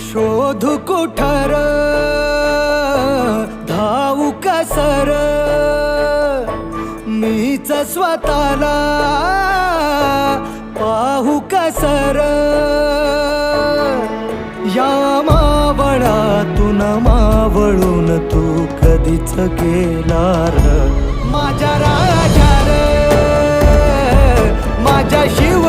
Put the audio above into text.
शोधू कुठार धावू कसर मीच स्वतःला पाहू कसर या मावळातून मावळून तू कधीच गेला र माझ्या राजा र माझ्या शिव